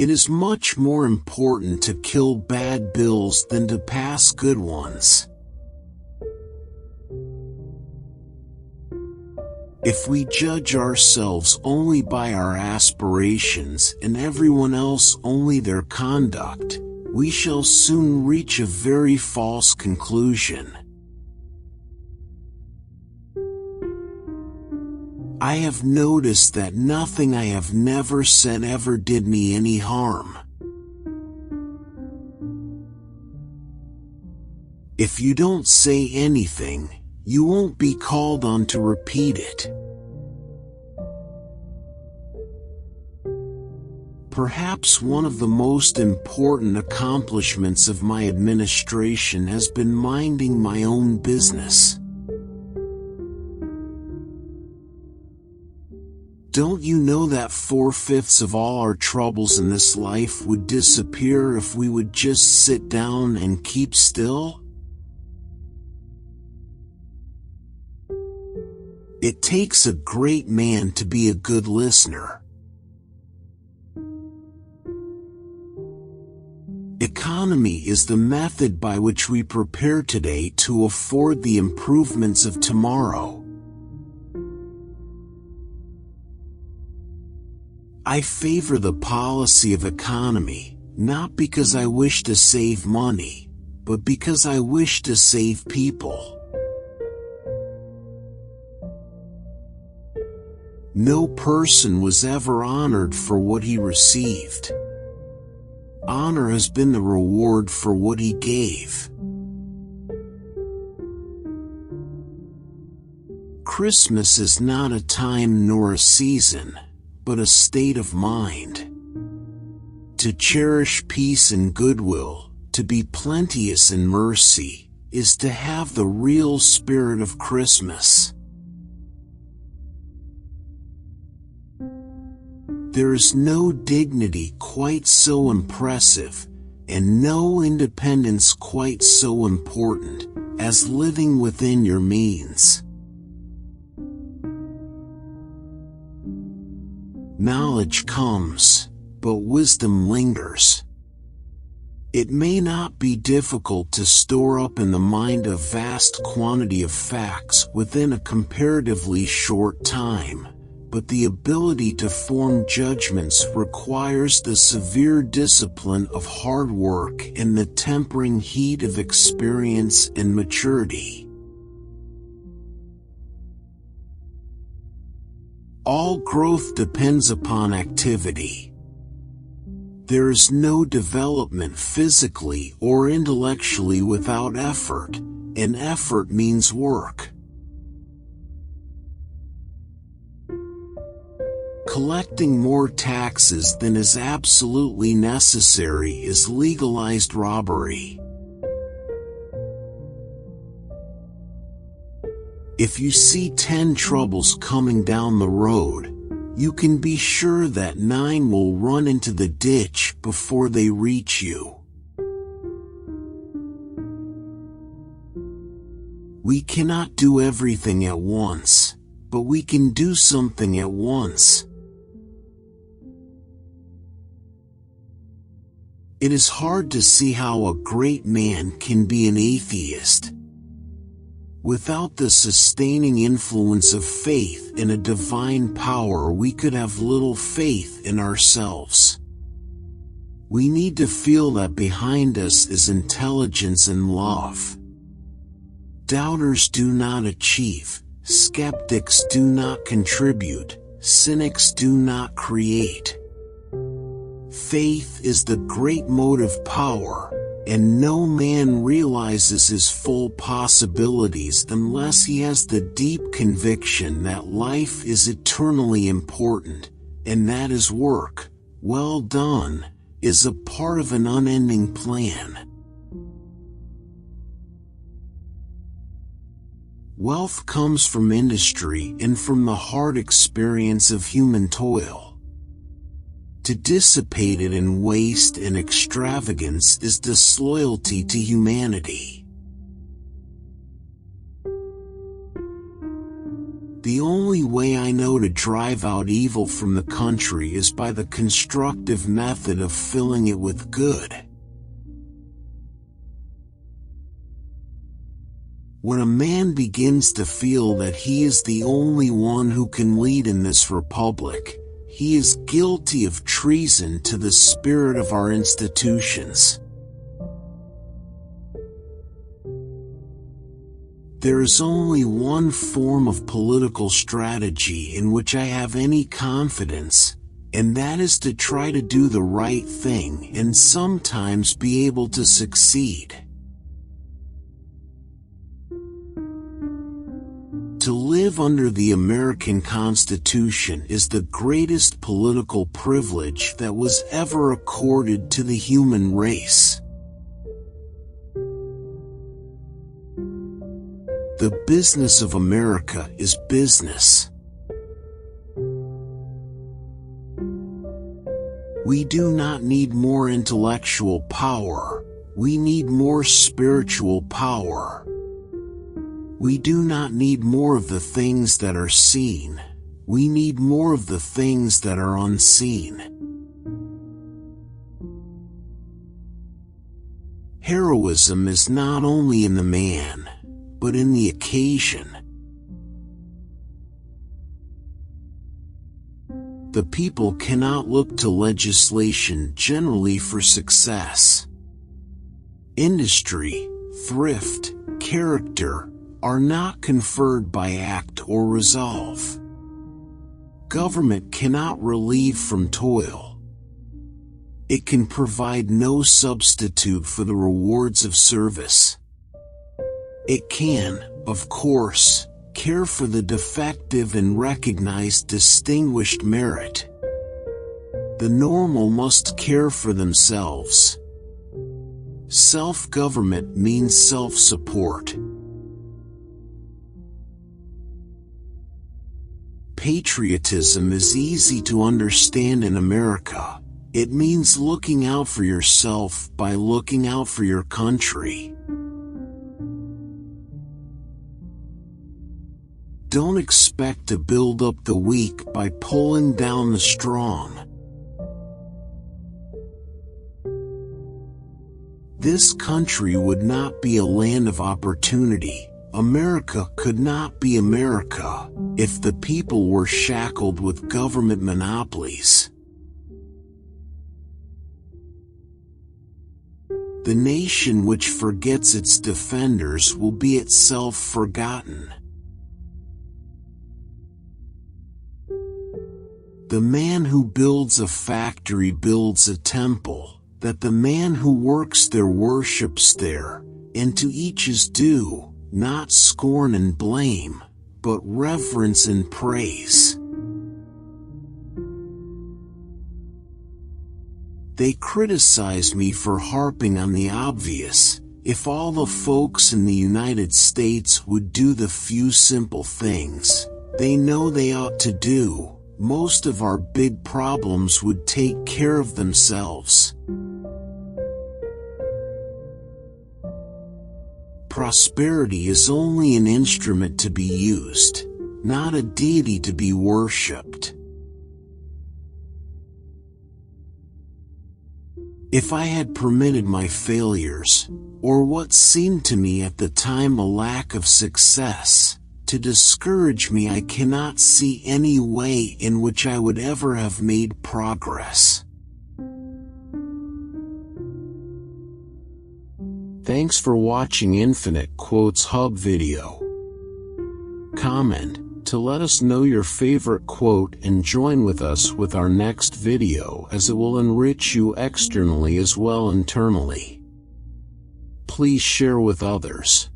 It is much more important to kill bad bills than to pass good ones. If we judge ourselves only by our aspirations and everyone else only their conduct, we shall soon reach a very false conclusion. I have noticed that nothing I have never said ever did me any harm. If you don't say anything, you won't be called on to repeat it. Perhaps one of the most important accomplishments of my administration has been minding my own business. Don't you know that 4/5 of all our troubles in this life would disappear if we would just sit down and keep still? It takes a great man to be a good listener. Economy is the method by which we prepare today to afford the improvements of tomorrow. I favor the policy of economy, not because I wish to save money, but because I wish to save people. No person was ever honored for what he received. Honor has been the reward for what he gave. Christmas is not a time nor a season, but a state of mind. To cherish peace and goodwill, to be plenteous in mercy, is to have the real spirit of Christmas. There is no dignity quite so impressive, and no independence quite so important, as living within your means. Knowledge comes, but wisdom lingers. It may not be difficult to store up in the mind a vast quantity of facts within a comparatively short time, but the ability to form judgments requires the severe discipline of hard work and the tempering heat of experience and maturity. All growth depends upon activity. There is no development physically or intellectually without effort, and effort means work. Collecting more taxes than is absolutely necessary is legalized robbery. If you see 10 troubles coming down the road, you can be sure that 9 will run into the ditch before they reach you. We cannot do everything at once, but we can do something at once. It is hard to see how a great man can be an atheist. Without the sustaining influence of faith in a divine power, we could have little faith in ourselves. We need to feel that behind us is intelligence and love. Doubters do not achieve, skeptics do not contribute, cynics do not create. Faith is the great motive power, and no man realizes his full possibilities unless he has the deep conviction that life is eternally important, and that his work, well done, is a part of an unending plan. Wealth comes from industry and from the hard experience of human toil. To dissipate it in waste and extravagance is disloyalty to humanity. The only way I know to drive out evil from the country is by the constructive method of filling it with good. When a man begins to feel that he is the only one who can lead in this republic, he is guilty of treason to the spirit of our institutions. There is only one form of political strategy in which I have any confidence, and that is to try to do the right thing and sometimes be able to succeed. To live under the American Constitution is the greatest political privilege that was ever accorded to the human race. The business of America is business. We do not need more intellectual power, we need more spiritual power. We do not need more of the things that are seen, we need more of the things that are unseen. Heroism is not only in the man, but in the occasion. The people cannot look to legislation generally for success. Industry, thrift, character, are not conferred by act or resolve. Government cannot relieve from toil. It can provide no substitute for the rewards of service. It can, of course, care for the defective and recognize distinguished merit. The normal must care for themselves. Self-government means self-support. Patriotism is easy to understand in America. It means looking out for yourself by looking out for your country. Don't expect to build up the weak by pulling down the strong. This country would not be a land of opportunity. America could not be America if the people were shackled with government monopolies. The nation which forgets its defenders will be itself forgotten. The man who builds a factory builds a temple, that the man who works there worships there, and to each is due, not scorn and blame, but reverence and praise. They criticize me for harping on the obvious. If all the folks in the United States would do the few simple things they know they ought to do, most of our big problems would take care of themselves. Prosperity is only an instrument to be used, not a deity to be worshipped. If I had permitted my failures, or what seemed to me at the time a lack of success, to discourage me, I cannot see any way in which I would ever have made progress. Thanks for watching Infinite Quotes Hub video. Comment to let us know your favorite quote and join with us with our next video, as it will enrich you externally as well internally. Please share with others.